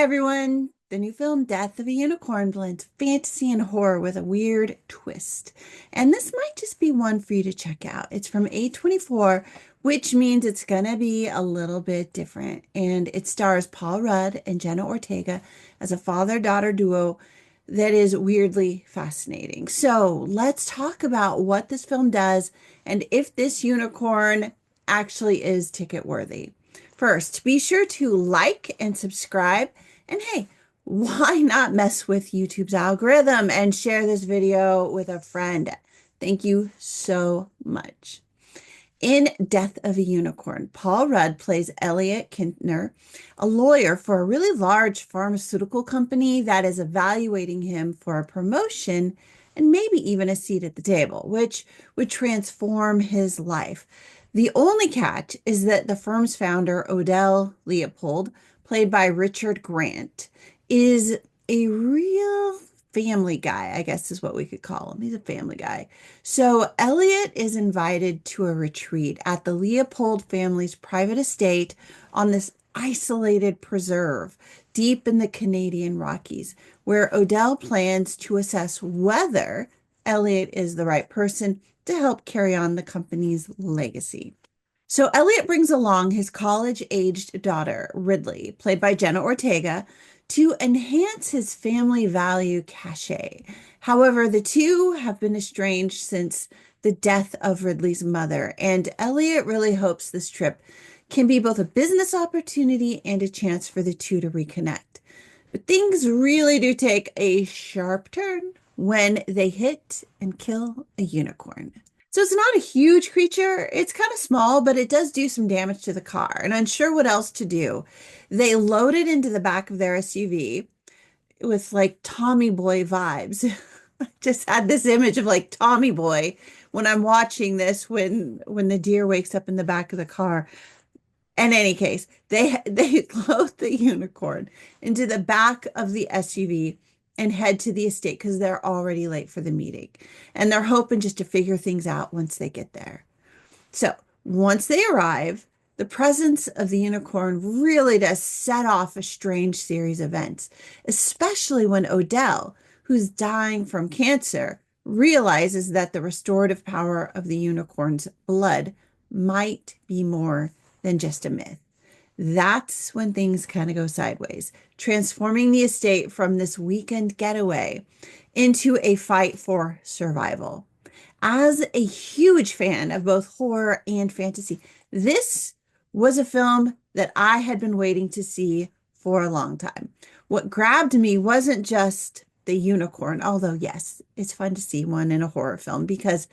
everyone! The new film Death of a Unicorn blends fantasy and horror with a weird twist. And this might just be one for you to check out. It's from A24, which means it's gonna be a little bit different. And it stars Paul Rudd and Jenna Ortega as a father-daughter duo that is weirdly fascinating. So let's talk about what this film does and if this unicorn actually is ticket worthy. First, be sure to like and subscribe. And hey, why not mess with YouTube's algorithm and share this video with a friend? Thank you so much. In Death of a Unicorn, Paul Rudd plays Elliot Kintner, a lawyer for a really large pharmaceutical company that is evaluating him for a promotion and maybe even a seat at the table, which would transform his life. The only catch is that the firm's founder, Odell Leopold, played by Richard Grant, is a real family guy, I guess is what we could call him. He's a family guy. So Elliot is invited to a retreat at the Leopold family's private estate on this isolated preserve deep in the Canadian Rockies, where Odell plans to assess whether Elliot is the right person to help carry on the company's legacy. So Elliot brings along his college-aged daughter, Ridley, played by Jenna Ortega, to enhance his family value cachet. However, the two have been estranged since the death of Ridley's mother, and Elliot really hopes this trip can be both a business opportunity and a chance for the two to reconnect. But things really do take a sharp turn when they hit and kill a unicorn. So it's not a huge creature. It's kind of small, but it does do some damage to the car. And unsure what else to do, they load it into the back of their SUV with like Tommy Boy vibes. I just had this image of like Tommy Boy when I'm watching this when the deer wakes up in the back of the car. In any case, they load the unicorn into the back of the SUV and head to the estate because they're already late for the meeting. And they're hoping just to figure things out once they get there. So once they arrive, the presence of the unicorn really does set off a strange series of events, especially when Odell, who's dying from cancer, realizes that the restorative power of the unicorn's blood might be more than just a myth. That's when things kind of go sideways, transforming the estate from this weekend getaway into a fight for survival. As a huge fan of both horror and fantasy, this was a film that I had been waiting to see for a long time. What grabbed me wasn't just the unicorn, although, yes, it's fun to see one in a horror film because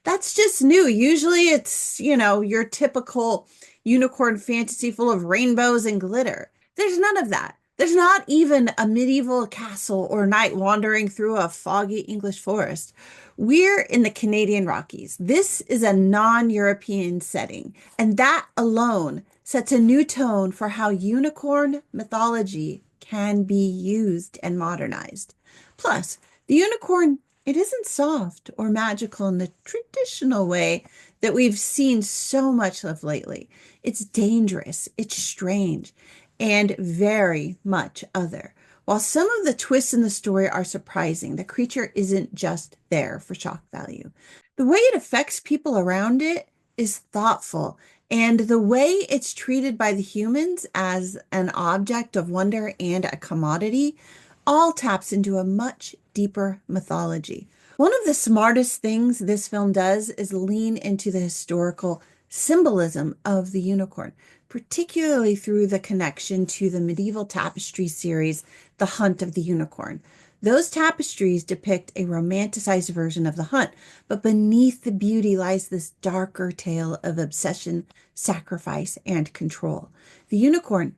that's just new. Usually it's, your typical unicorn fantasy full of rainbows and glitter. There's none of that. There's not even a medieval castle or knight wandering through a foggy English forest. We're in the Canadian Rockies. This is a non-European setting, and that alone sets a new tone for how unicorn mythology can be used and modernized. Plus, the unicorn, it isn't soft or magical in the traditional way that we've seen so much of lately. It's dangerous, it's strange, and very much other. While some of the twists in the story are surprising, the creature isn't just there for shock value. The way it affects people around it is thoughtful, and the way it's treated by the humans as an object of wonder and a commodity all taps into a much deeper mythology. One of the smartest things this film does is lean into the historical symbolism of the unicorn, particularly through the connection to the medieval tapestry series, The Hunt of the Unicorn. Those tapestries depict a romanticized version of the hunt, but beneath the beauty lies this darker tale of obsession, sacrifice, and control. The unicorn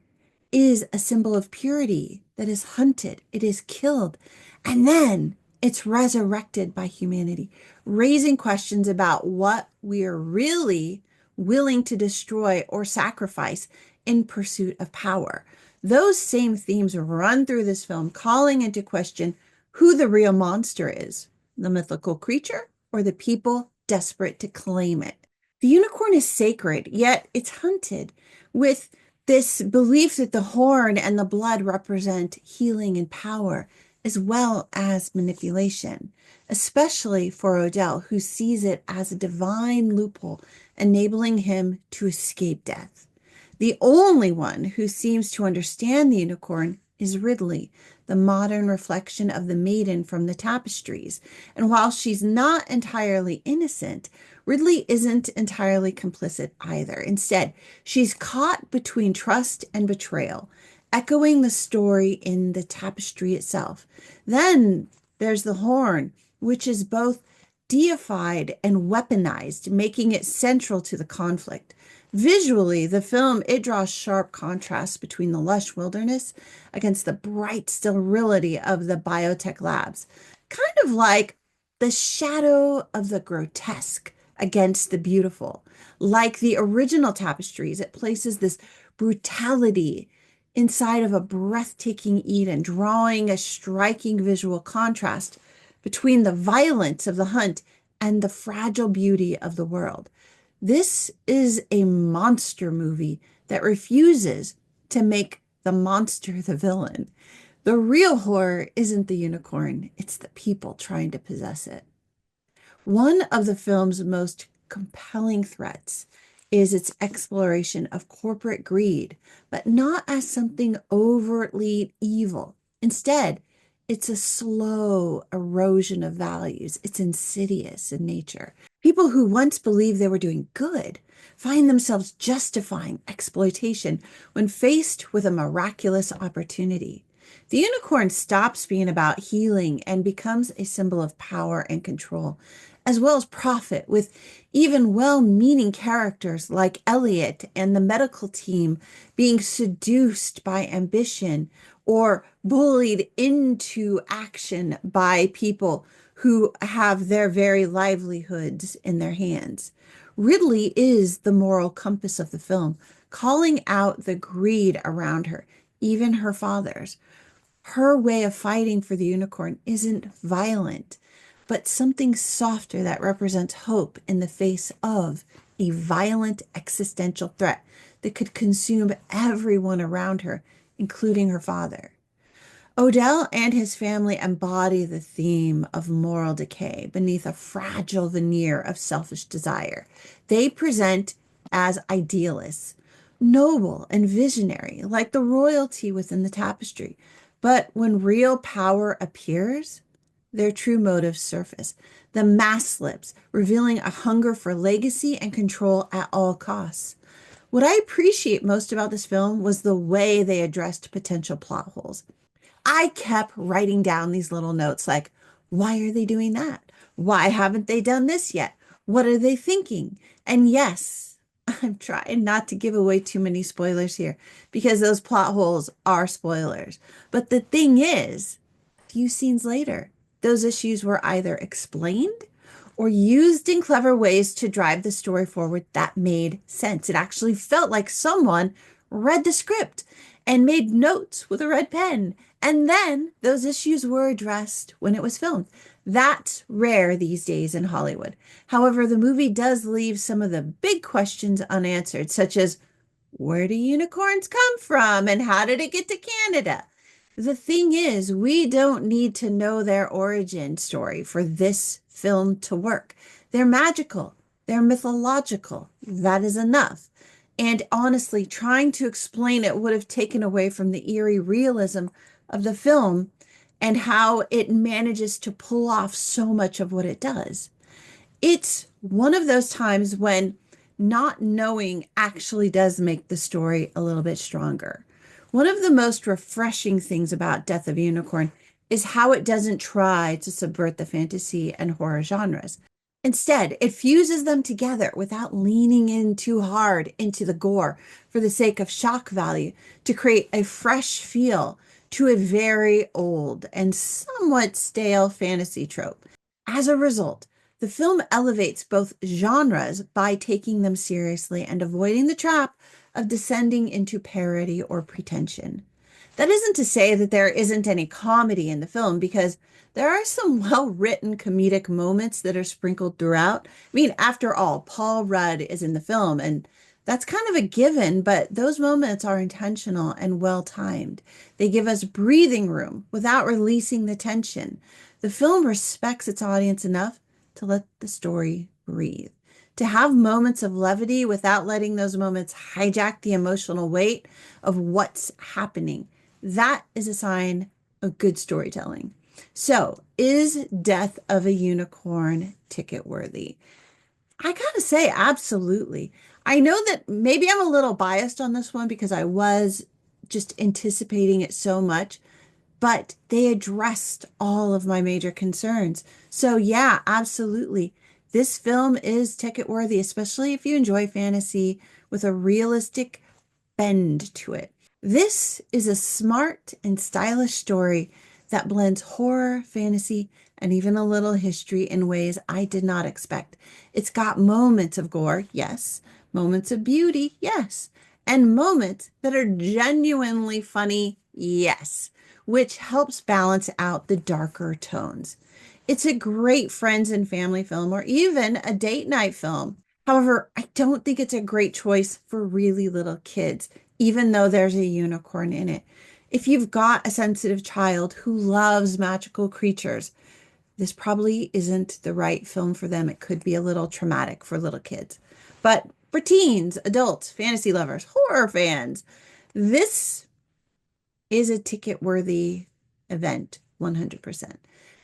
is a symbol of purity that is hunted, it is killed, and then it's resurrected by humanity, raising questions about what we are really willing to destroy or sacrifice in pursuit of power. Those same themes run through this film, calling into question who the real monster is, the mythical creature or the people desperate to claim it. The unicorn is sacred, yet it's hunted with This belief that the horn and the blood represent healing and power, as well as manipulation, especially for Odell, who sees it as a divine loophole, enabling him to escape death. The only one who seems to understand the unicorn is Ridley, the modern reflection of the maiden from the tapestries. And while she's not entirely innocent, Ridley isn't entirely complicit either. Instead, she's caught between trust and betrayal, echoing the story in the tapestry itself. Then there's the horn, which is both deified and weaponized, making it central to the conflict. Visually, the film, it draws sharp contrasts between the lush wilderness against the bright sterility of the biotech labs, kind of like the shadow of the grotesque against the beautiful. Like the original tapestries, it places this brutality inside of a breathtaking Eden, drawing a striking visual contrast between the violence of the hunt and the fragile beauty of the world. This is a monster movie that refuses to make the monster the villain. The real horror isn't the unicorn, it's the people trying to possess it. One of the film's most compelling threats is its exploration of corporate greed, but not as something overtly evil. Instead, it's a slow erosion of values. It's insidious in nature. People who once believed they were doing good find themselves justifying exploitation when faced with a miraculous opportunity. The unicorn stops being about healing and becomes a symbol of power and control, as well as profit, with even well-meaning characters like Elliot and the medical team being seduced by ambition or bullied into action by people who have their very livelihoods in their hands. Ridley is the moral compass of the film, calling out the greed around her, even her father's. Her way of fighting for the unicorn isn't violent, but something softer that represents hope in the face of a violent existential threat that could consume everyone around her, including her father. Odell and his family embody the theme of moral decay beneath a fragile veneer of selfish desire. They present as idealists, noble and visionary, like the royalty within the tapestry. But when real power appears, their true motives surface. The mask slips, revealing a hunger for legacy and control at all costs. What I appreciate most about this film was the way they addressed potential plot holes. I kept writing down these little notes like, why are they doing that? Why haven't they done this yet? What are they thinking? And yes, I'm trying not to give away too many spoilers here because those plot holes are spoilers. But the thing is, a few scenes later, those issues were either explained or used in clever ways to drive the story forward that made sense. It actually felt like someone read the script and made notes with a red pen. And then those issues were addressed when it was filmed. That's rare these days in Hollywood. However, the movie does leave some of the big questions unanswered, such as where do unicorns come from and how did it get to Canada? The thing is, we don't need to know their origin story for this film to work. They're magical, they're mythological. That is enough. And honestly, trying to explain it would have taken away from the eerie realism of the film and how it manages to pull off so much of what it does. It's one of those times when not knowing actually does make the story a little bit stronger. One of the most refreshing things about Death of a Unicorn is how it doesn't try to subvert the fantasy and horror genres. Instead, it fuses them together without leaning in too hard into the gore for the sake of shock value to create a fresh feel to a very old and somewhat stale fantasy trope. As a result, the film elevates both genres by taking them seriously and avoiding the trap of descending into parody or pretension. That isn't to say that there isn't any comedy in the film, because there are some well-written comedic moments that are sprinkled throughout. I mean, after all, Paul Rudd is in the film, and That's kind of a given, but those moments are intentional and well timed. They give us breathing room without releasing the tension. The film respects its audience enough to let the story breathe. To have moments of levity without letting those moments hijack the emotional weight of what's happening. That is a sign of good storytelling. So, is Death of a Unicorn ticket worthy? I gotta say, absolutely. I know that maybe I'm a little biased on this one because I was just anticipating it so much, but they addressed all of my major concerns. So, yeah, absolutely. This film is ticket worthy, especially if you enjoy fantasy with a realistic bend to it. This is a smart and stylish story that blends horror, fantasy, and even a little history in ways I did not expect. It's got moments of gore, yes, moments of beauty, yes, and moments that are genuinely funny, yes, which helps balance out the darker tones. It's a great friends and family film or even a date night film. However, I don't think it's a great choice for really little kids, even though there's a unicorn in it. If you've got a sensitive child who loves magical creatures, this probably isn't the right film for them. It could be a little traumatic for little kids. But for teens, adults, fantasy lovers, horror fans, this is a ticket worthy event, 100%.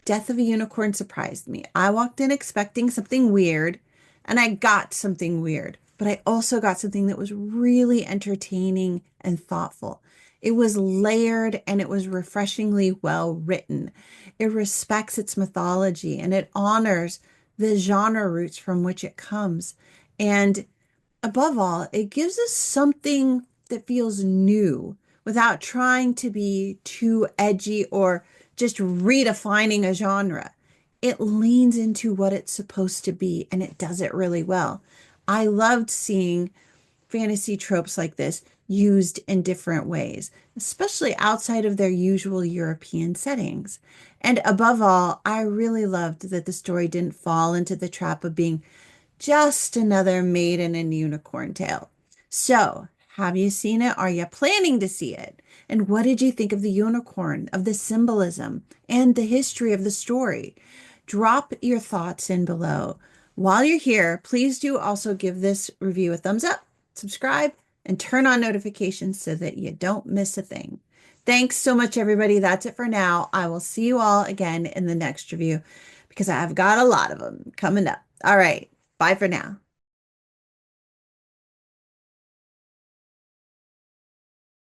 Death of a Unicorn surprised me. I walked in expecting something weird, and I got something weird, but I also got something that was really entertaining and thoughtful. It was layered and it was refreshingly well written. It respects its mythology and it honors the genre roots from which it comes. And above all, it gives us something that feels new without trying to be too edgy or just redefining a genre. It leans into what it's supposed to be and it does it really well. I loved seeing fantasy tropes like this used in different ways, especially outside of their usual European settings. And above all, I really loved that the story didn't fall into the trap of being just another maiden and unicorn tale. So, have you seen it? Are you planning to see it? And what did you think of the unicorn, of the symbolism, and the history of the story? Drop your thoughts in below. While you're here, please do also give this review a thumbs up, subscribe, and turn on notifications so that you don't miss a thing. Thanks so much, everybody. That's it for now. I will see you all again in the next review because I've got a lot of them coming up. All right. Bye for now.